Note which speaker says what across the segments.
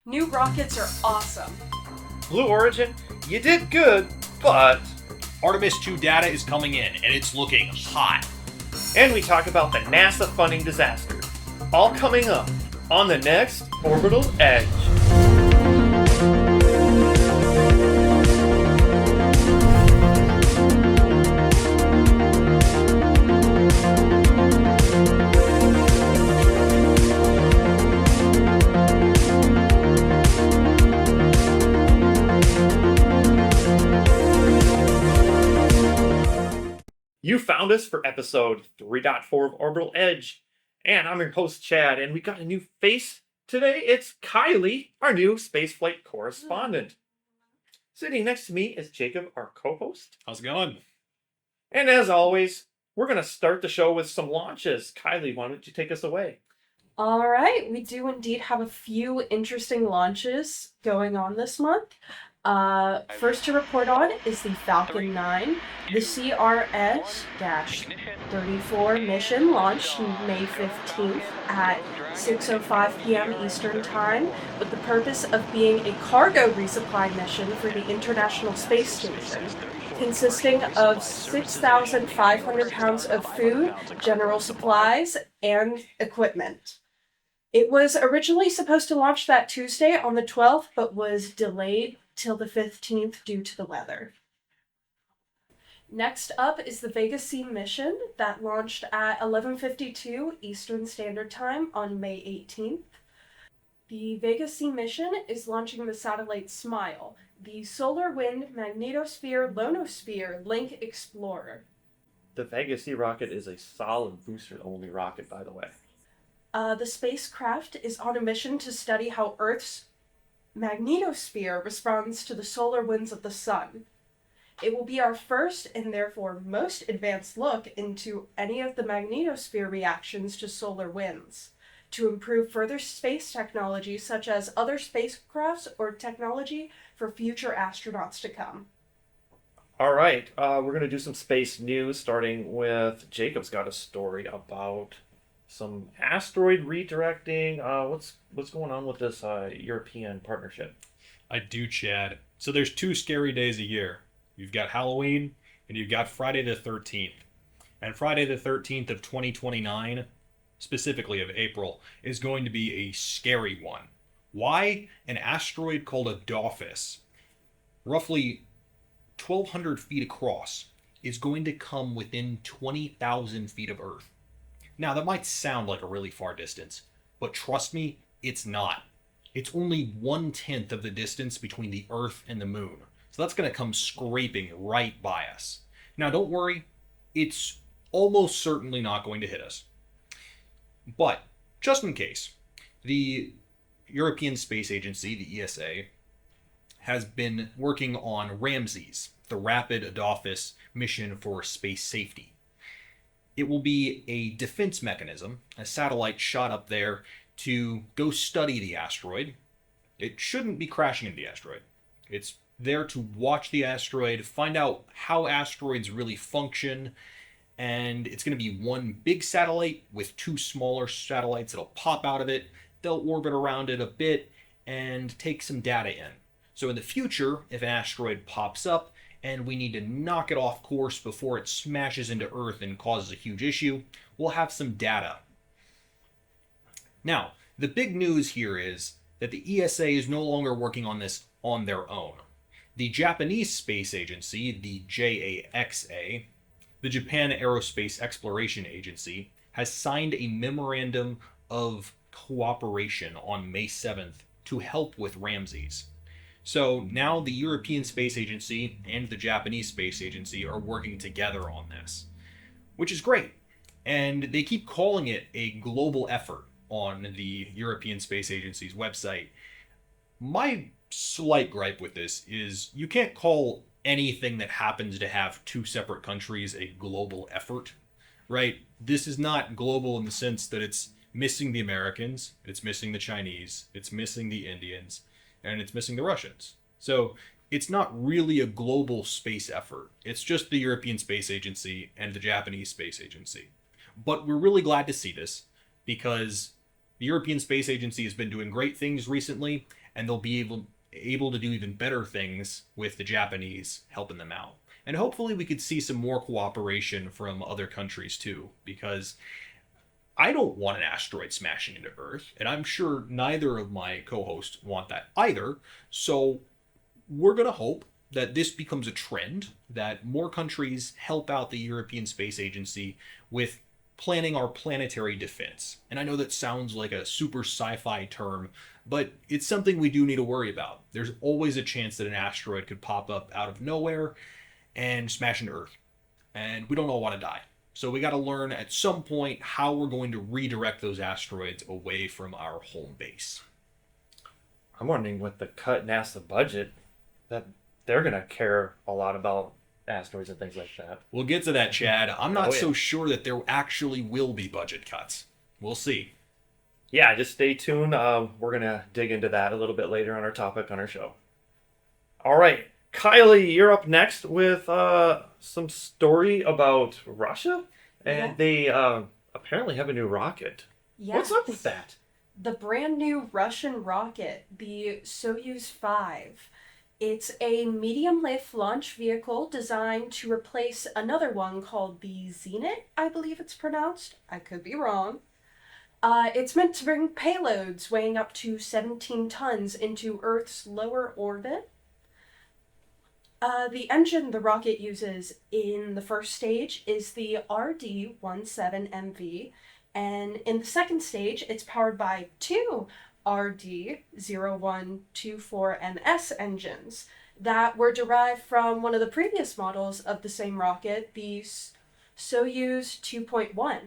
Speaker 1: New rockets are awesome.
Speaker 2: Blue Origin, you did good, but...
Speaker 3: Artemis 2 data is coming in, and it's looking hot.
Speaker 2: And we talk about the NASA funding disaster. All coming up on the next Orbital Edge. You found us for episode 3.4 of Orbital Edge, and I'm your host Chad, and we got a new face today. It's Kylie, our new spaceflight correspondent. Sitting next to me is Jacob, our co-host.
Speaker 3: How's it going?
Speaker 2: And as always, we're going to start the show with some launches. Kylie, why don't you take us away?
Speaker 1: All right, we do indeed have a few interesting launches going on this month. First to report on is the Falcon 9. The CRS-34 mission launched May 15th at 6:05 p.m. Eastern Time with the purpose of being a cargo resupply mission for the International Space Station, consisting of 6,500 pounds of food, general supplies, and equipment. It was originally supposed to launch that Tuesday on the 12th, but was delayed till the 15th due to the weather. Next up is the Vega C mission that launched at 11:52 Eastern Standard Time on May 18th. The Vega C mission is launching the satellite SMILE, the Solar Wind Magnetosphere-Lonosphere Link Explorer.
Speaker 2: The Vega C rocket is a solid booster-only rocket, by the way.
Speaker 1: The spacecraft is on a mission to study how Earth's magnetosphere responds to the solar winds of the sun. It will be our first and therefore most advanced look into any of the magnetosphere reactions to solar winds, to improve further space technology such as other spacecrafts or technology for future astronauts to come.
Speaker 2: All right, we're going to do some space news, starting with Jacob's got a story about some asteroid redirecting. What's going on with this European partnership?
Speaker 3: I do, Chad. So there's 2 scary days a year. You've got Halloween, and you've got Friday the 13th. And Friday the 13th of 2029, specifically of April, is going to be a scary one. Why? An asteroid called Apophis, roughly 1,200 feet across, is going to come within 20,000 feet of Earth. Now, that might sound like a really far distance, but trust me, it's not. It's only 1/10 of the distance between the Earth and the Moon. So that's going to come scraping right by us. Now, don't worry, it's almost certainly not going to hit us. But, just in case, the European Space Agency, the ESA, has been working on Ramses, the Rapid Apophis mission for space safety. It will be a defense mechanism, a satellite shot up there to go study the asteroid. It shouldn't be crashing into the asteroid. It's there to watch the asteroid, find out how asteroids really function, and it's going to be one big satellite with 2 smaller satellites that'll pop out of it. They'll orbit around it a bit and take some data in. So in the future, if an asteroid pops up, and we need to knock it off course before it smashes into Earth and causes a huge issue, we'll have some data. Now, the big news here is that the ESA is no longer working on this on their own. The Japanese Space Agency, the JAXA, the Japan Aerospace Exploration Agency, has signed a memorandum of cooperation on May 7th to help with Ramses. So now the European Space Agency and the Japanese Space Agency are working together on this, which is great. And they keep calling it a global effort on the European Space Agency's website. My slight gripe with this is you can't call anything that happens to have 2 separate countries a global effort, right? This is not global in the sense that it's missing the Americans, it's missing the Chinese, it's missing the Indians, and it's missing the Russians. So it's not really a global space effort. It's just the European Space Agency and the Japanese Space Agency. But we're really glad to see this because the European Space Agency has been doing great things recently, and they'll be able to do even better things with the Japanese helping them out. And hopefully we could see some more cooperation from other countries too, because I don't want an asteroid smashing into Earth, and I'm sure neither of my co-hosts want that either. So we're going to hope that this becomes a trend, that more countries help out the European Space Agency with planning our planetary defense. And I know that sounds like a super sci-fi term, but it's something we do need to worry about. There's always a chance that an asteroid could pop up out of nowhere and smash into Earth. And we don't all want to die. So we got to learn at some point how we're going to redirect those asteroids away from our home base.
Speaker 2: I'm wondering with the cut NASA budget that they're going to care a lot about asteroids and things like that.
Speaker 3: We'll get to that, Chad. I'm not
Speaker 2: yeah.
Speaker 3: so sure that there actually will be budget cuts. We'll see.
Speaker 2: Yeah, just stay tuned. We're going to dig into that a little bit later on our topic on our show. All right. Kylie, you're up next with some story about Russia, and they apparently have a new rocket.
Speaker 1: Yes.
Speaker 2: What's up with that?
Speaker 1: The brand new Russian rocket, the Soyuz 5. It's a medium-lift launch vehicle designed to replace another one called the Zenit, I believe it's pronounced. I could be wrong. It's meant to bring payloads weighing up to 17 tons into Earth's lower orbit. The engine the rocket uses in the first stage is the RD-17MV, and in the second stage, it's powered by two RD-0124MS engines that were derived from one of the previous models of the same rocket, the Soyuz 2.1.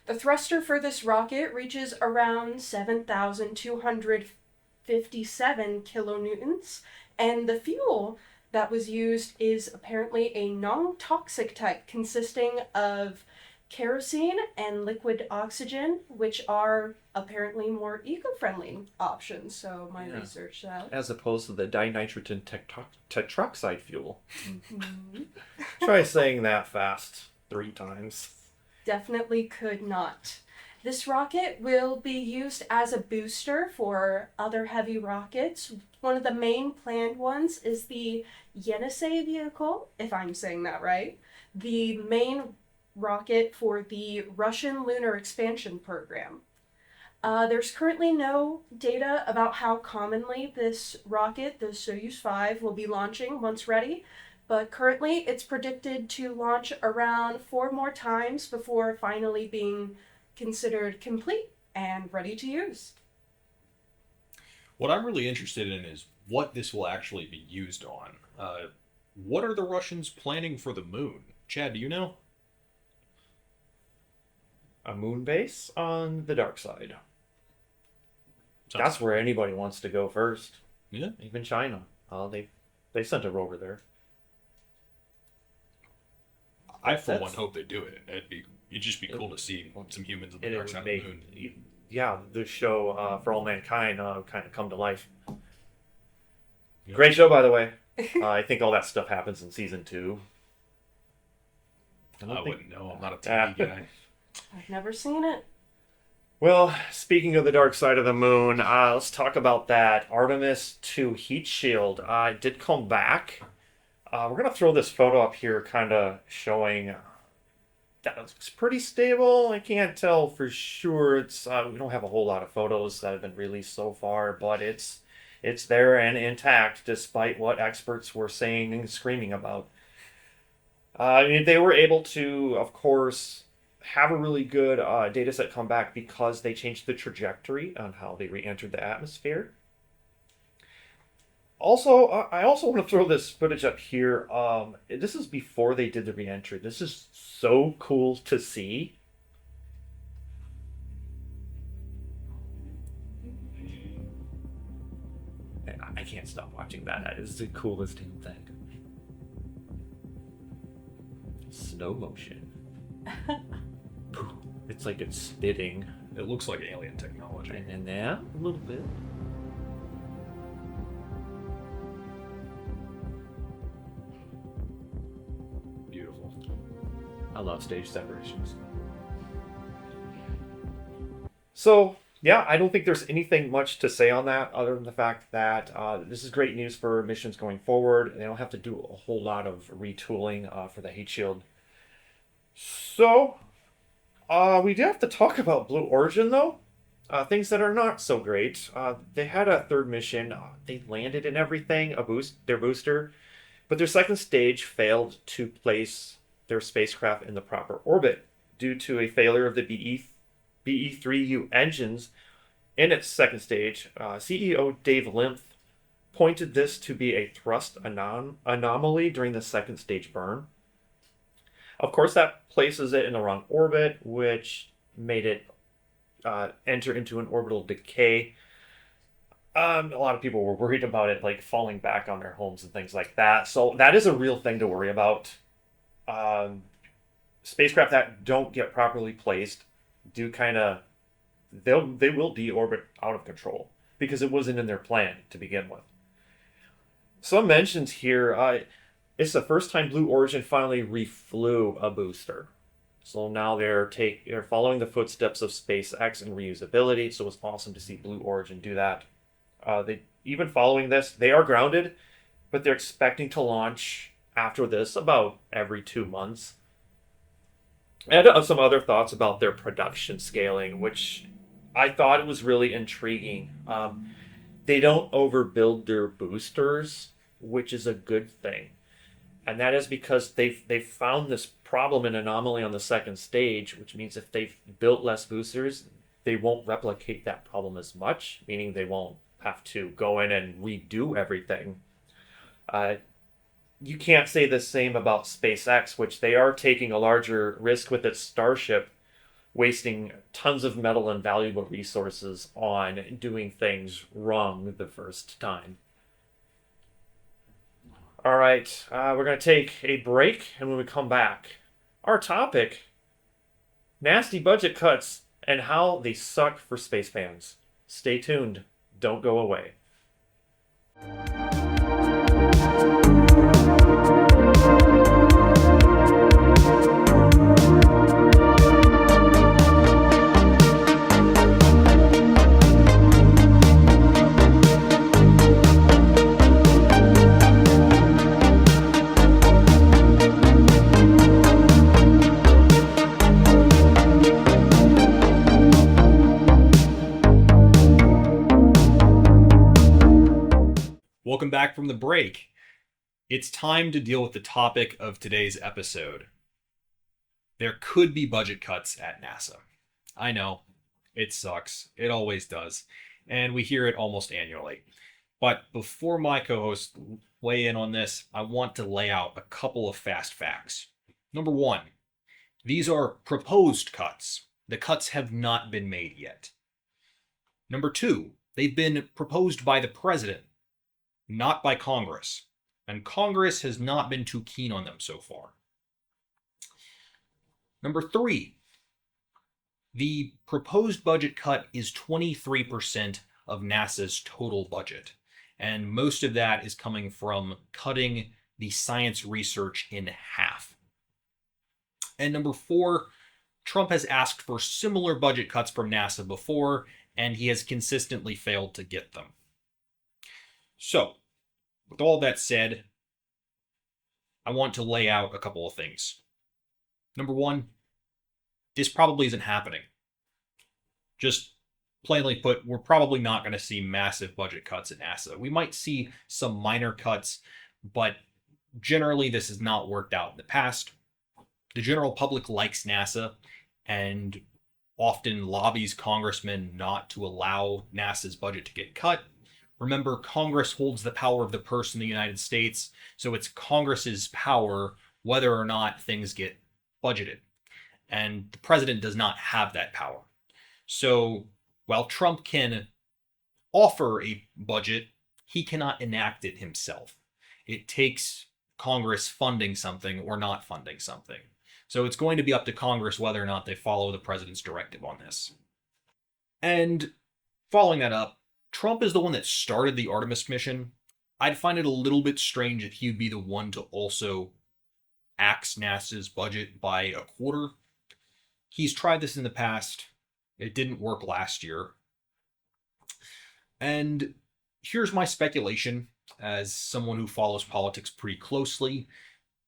Speaker 1: The thruster for this rocket reaches around 7,257 kilonewtons, and the fuel that was used is apparently a non-toxic type consisting of kerosene and liquid oxygen, which are apparently more eco-friendly options, so my research that.
Speaker 2: As opposed to the dinitrogen tetroxide fuel.
Speaker 1: Mm-hmm.
Speaker 2: Try saying that fast 3 times.
Speaker 1: Definitely could not. This rocket will be used as a booster for other heavy rockets. One of the main planned ones is the U.S.C vehicle, if I'm saying that right. The main rocket for the Russian lunar expansion program. There's currently no data about how commonly this rocket, the Soyuz 5, will be launching once ready, but currently it's predicted to launch around 4 more times before finally being considered complete and ready to use.
Speaker 3: What I'm really interested in is what this will actually be used on. What are the Russians planning for the moon? Chad, do you know?
Speaker 2: A moon base on the dark side. That's where anybody wants to go first.
Speaker 3: Yeah.
Speaker 2: Even China. They sent a rover there.
Speaker 3: I for one hope they do it. It'd just be cool to see some humans on the dark side of the moon.
Speaker 2: Yeah, the show For All Mankind kind of come to life. Yeah. Great show, by the way. I think all that stuff happens in season 2.
Speaker 3: I wouldn't know. I'm not a TV guy.
Speaker 1: I've never seen it.
Speaker 2: Well, speaking of the dark side of the moon, let's talk about that Artemis 2 heat shield. It did come back. We're going to throw this photo up here kind of showing that it's pretty stable. I can't tell for sure. It's we don't have a whole lot of photos that have been released so far, but it's there and intact despite what experts were saying and screaming about. They were able to, of course, have a really good data set come back because they changed the trajectory on how they re-entered the atmosphere. Also, I also want to throw this footage up here. This is before they did the re-entry. This is so cool to see. I can't stop watching that. That is the coolest damn thing. Slow motion. It's like it's spitting.
Speaker 3: It looks like alien technology.
Speaker 2: And yeah, a little bit.
Speaker 3: Beautiful.
Speaker 2: I love stage separations. So, Yeah, I don't think there's anything much to say on that other than the fact that this is great news for missions going forward. They don't have to do a whole lot of retooling for the heat shield. So, we do have to talk about Blue Origin, though. Things that are not so great. They had a third mission. They landed and everything, their booster, but their second stage failed to place their spacecraft in the proper orbit due to a failure of the BE-3U engines in its second stage. CEO Dave Limp pointed this to be a thrust anomaly during the second stage burn. Of course, that places it in the wrong orbit, which made it enter into an orbital decay. A lot of people were worried about it, like falling back on their homes and things like that. So that is a real thing to worry about. Spacecraft that don't get properly placed do kind of they will deorbit out of control because it wasn't in their plan to begin with. Some mentions here. It's the first time Blue Origin finally reflew a booster. So now they're following the footsteps of SpaceX and reusability. So it's awesome to see Blue Origin do that. They even following this, they are grounded, but they're expecting to launch after this about every 2 months. I had some other thoughts about their production scaling, which I thought it was really intriguing. They don't overbuild their boosters, which is a good thing. And that is because they've found this problem and anomaly on the second stage, which means if they've built less boosters, they won't replicate that problem as much, meaning they won't have to go in and redo everything. You can't say the same about SpaceX, which they are taking a larger risk with its Starship, wasting tons of metal and valuable resources on doing things wrong the first time. All right, we're going to take a break, and when we come back, our topic, nasty budget cuts and how they suck for space fans. Stay tuned. Don't go away.
Speaker 3: Welcome back from the break. It's time to deal with the topic of today's episode. There could be budget cuts at NASA. I know, it sucks. It always does. And we hear it almost annually. But before my co-hosts weigh in on this, I want to lay out a couple of fast facts. Number one, these are proposed cuts. The cuts have not been made yet. Number two, they've been proposed by the president, not by Congress. And Congress has not been too keen on them so far. Number three, the proposed budget cut is 23% of NASA's total budget. And most of that is coming from cutting the science research in half. And number four, Trump has asked for similar budget cuts from NASA before, and he has consistently failed to get them. So, with all that said, I want to lay out a couple of things. Number one, this probably isn't happening. Just plainly put, we're probably not going to see massive budget cuts at NASA. We might see some minor cuts, but generally this has not worked out in the past. The general public likes NASA and often lobbies congressmen not to allow NASA's budget to get cut. Remember, Congress holds the power of the purse in the United States, so it's Congress's power whether or not things get budgeted. And the president does not have that power. So while Trump can offer a budget, he cannot enact it himself. It takes Congress funding something or not funding something. So it's going to be up to Congress whether or not they follow the president's directive on this. And following that up, Trump is the one that started the Artemis mission. I'd find it a little bit strange if he'd be the one to also axe NASA's budget by a quarter. He's tried this in the past. It didn't work last year. And here's my speculation as someone who follows politics pretty closely.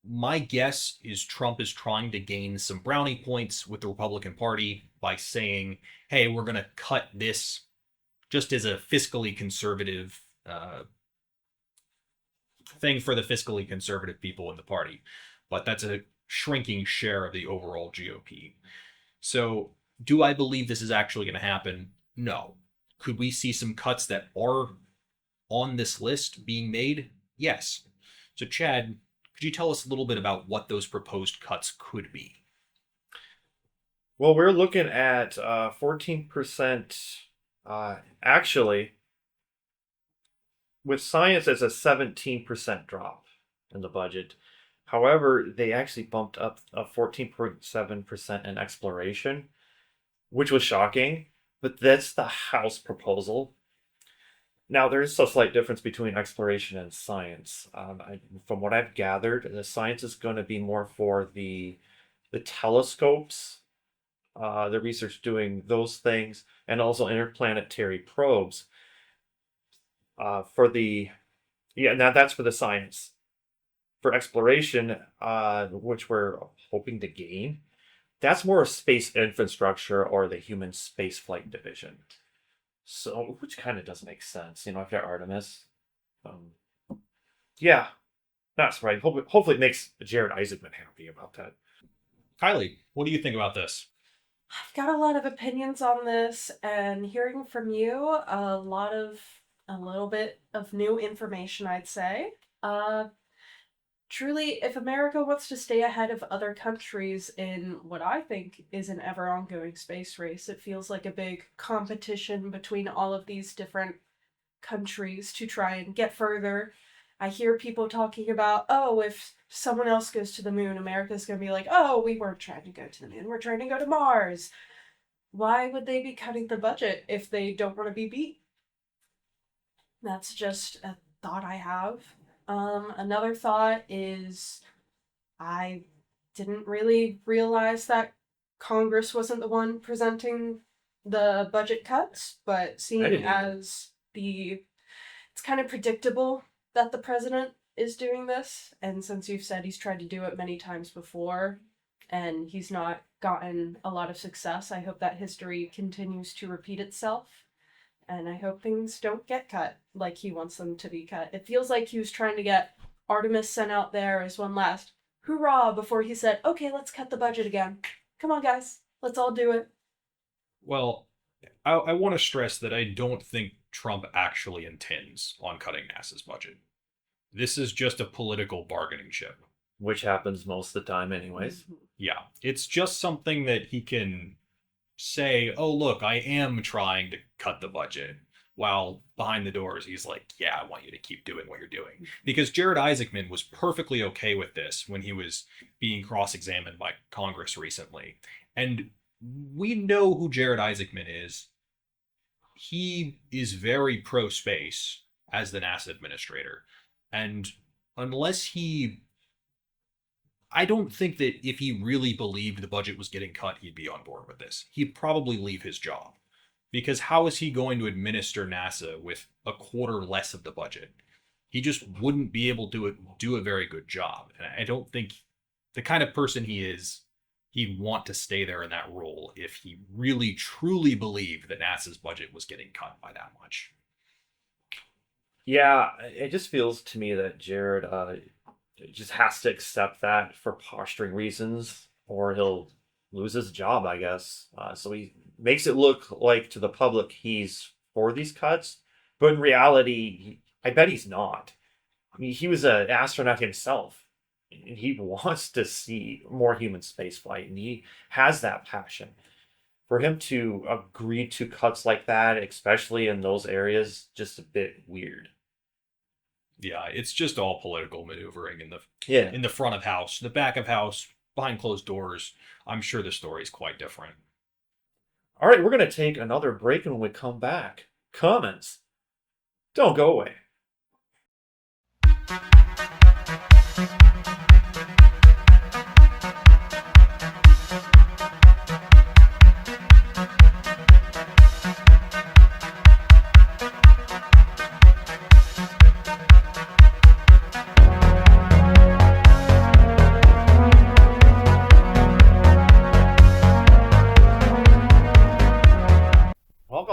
Speaker 3: My guess is Trump is trying to gain some brownie points with the Republican Party by saying, hey, we're going to cut this just as a fiscally conservative thing for the fiscally conservative people in the party. But that's a shrinking share of the overall GOP. So, do I believe this is actually going to happen? No. Could we see some cuts that are on this list being made? Yes. So, Chad, could you tell us a little bit about what those proposed cuts could be?
Speaker 2: Well, we're looking at 14%. Actually, with science, it's a 17% drop in the budget. However, they actually bumped up 14.7% in exploration, which was shocking. But that's the House proposal. Now, there is a slight difference between exploration and science. From what I've gathered, the science is going to be more for the telescopes, the research doing those things, and also interplanetary probes. Now that's for the science. For exploration, which we're hoping to gain, that's more space infrastructure or the human spaceflight division. So, which kind of does make sense, after Artemis. Yeah, that's right. Hopefully it makes Jared Isaacman happy about that.
Speaker 3: Kylie, what do you think about this?
Speaker 1: I've got a lot of opinions on this, and hearing from you, a little bit of new information, I'd say. Truly, if America wants to stay ahead of other countries in what I think is an ever ongoing space race, it feels like a big competition between all of these different countries to try and get further. I hear people talking about, oh, if someone else goes to the moon, America's going to be like, oh, we weren't trying to go to the moon, we're trying to go to Mars. Why would they be cutting the budget if they don't want to be beat? That's just a thought I have. Another thought is I didn't really realize that Congress wasn't the one presenting the budget cuts, but seeing as it's kind of predictable that the president is doing this, and since you've said he's tried to do it many times before and he's not gotten a lot of success, I hope that history continues to repeat itself. And I hope things don't get cut like he wants them to be cut. It feels like he was trying to get Artemis sent out there as one last hoorah before he said, okay, let's cut the budget again. Come on, guys. Let's all do it.
Speaker 3: Well, I want to stress that I don't think Trump actually intends on cutting NASA's budget. This is just a political bargaining chip.
Speaker 2: Which happens most of the time anyways.
Speaker 3: Yeah, it's just something that he can say, oh, look, I am trying to cut the budget. While behind the doors, he's like, yeah, I want you to keep doing what you're doing. Because Jared Isaacman was perfectly okay with this when he was being cross-examined by Congress recently. And we know who Jared Isaacman is. He is very pro-space as the NASA administrator. And I don't think that if he really believed the budget was getting cut, he'd be on board with this. He'd probably leave his job. Because how is he going to administer NASA with a quarter less of the budget? He just wouldn't be able to do a very good job. And I don't think the kind of person he is, he'd want to stay there in that role if he really, truly believed that NASA's budget was getting cut by that much.
Speaker 2: Yeah, it just feels to me that Jared just has to accept that for posturing reasons, or he'll lose his job, I guess. So he makes it look like to the public he's for these cuts, but in reality, I bet he's not. I mean, he was an astronaut himself, and he wants to see more human spaceflight, and he has that passion. For him to agree to cuts like that, especially in those areas, just a bit weird.
Speaker 3: Yeah, it's just all political maneuvering in the front of house, the back of house, behind closed doors. I'm sure the story is quite different.
Speaker 2: All right, we're going to take another break, and when we come back, comments. Don't go away.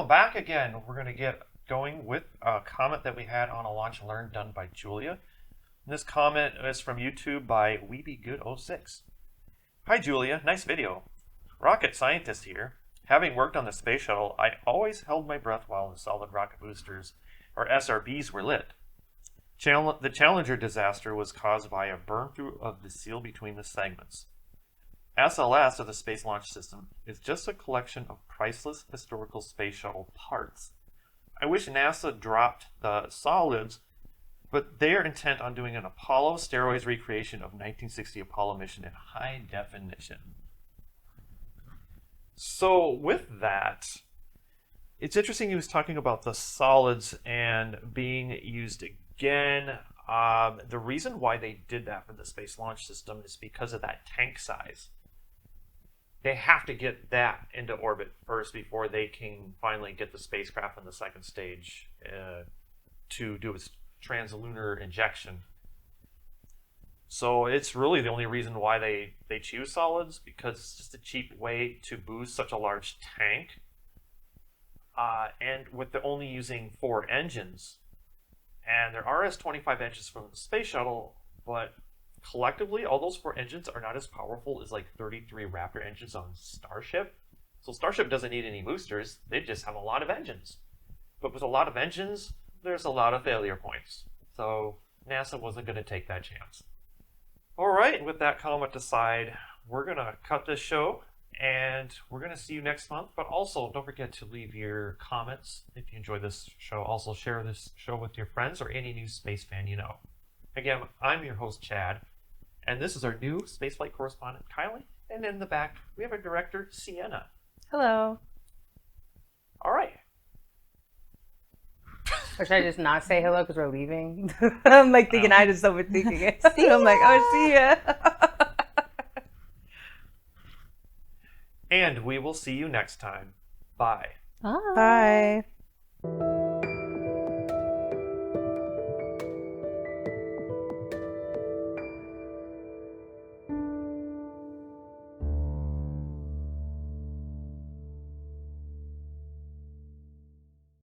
Speaker 2: back again. We're going to get going with a comment that we had on a Launch and Learn done by Julia. This comment is from YouTube by WeBeGood06. Hi Julia, nice video. Rocket scientist here. Having worked on the space shuttle, I always held my breath while the solid rocket boosters, or SRBs, were lit. The Challenger disaster was caused by a burn-through of the seal between the segments. SLS, of the Space Launch System, is just a collection of priceless historical space shuttle parts. I wish NASA dropped the solids, but they are intent on doing an Apollo steroids recreation of 1960 Apollo mission in high definition. So with that, it's interesting he was talking about the solids and being used again. The reason why they did that for the Space Launch System is because of that tank size. They have to get that into orbit first before they can finally get the spacecraft in the second stage to do its translunar injection. So it's really the only reason why they choose solids, because it's just a cheap way to boost such a large tank. And with the only using 4 engines, and there are 25 engines from the space shuttle, but collectively all those 4 engines are not as powerful as like 33 Raptor engines on Starship. So Starship doesn't need any boosters, they just have a lot of engines. But with a lot of engines, there's a lot of failure points. So NASA wasn't going to take that chance. Alright, with that comment aside, we're going to cut this show, and we're going to see you next month. But also, don't forget to leave your comments if you enjoy this show. Also, share this show with your friends or any new space fan you know. Again, I'm your host, Chad, and this is our new spaceflight correspondent, Kylie. And in the back, we have our director, Sienna.
Speaker 4: Hello.
Speaker 2: Alright.
Speaker 4: Or should I just not say hello because we're leaving? I'm like thinking I just overthinking it. I'm like, oh, see ya.
Speaker 2: And we will see you next time. Bye.
Speaker 4: Bye. Bye.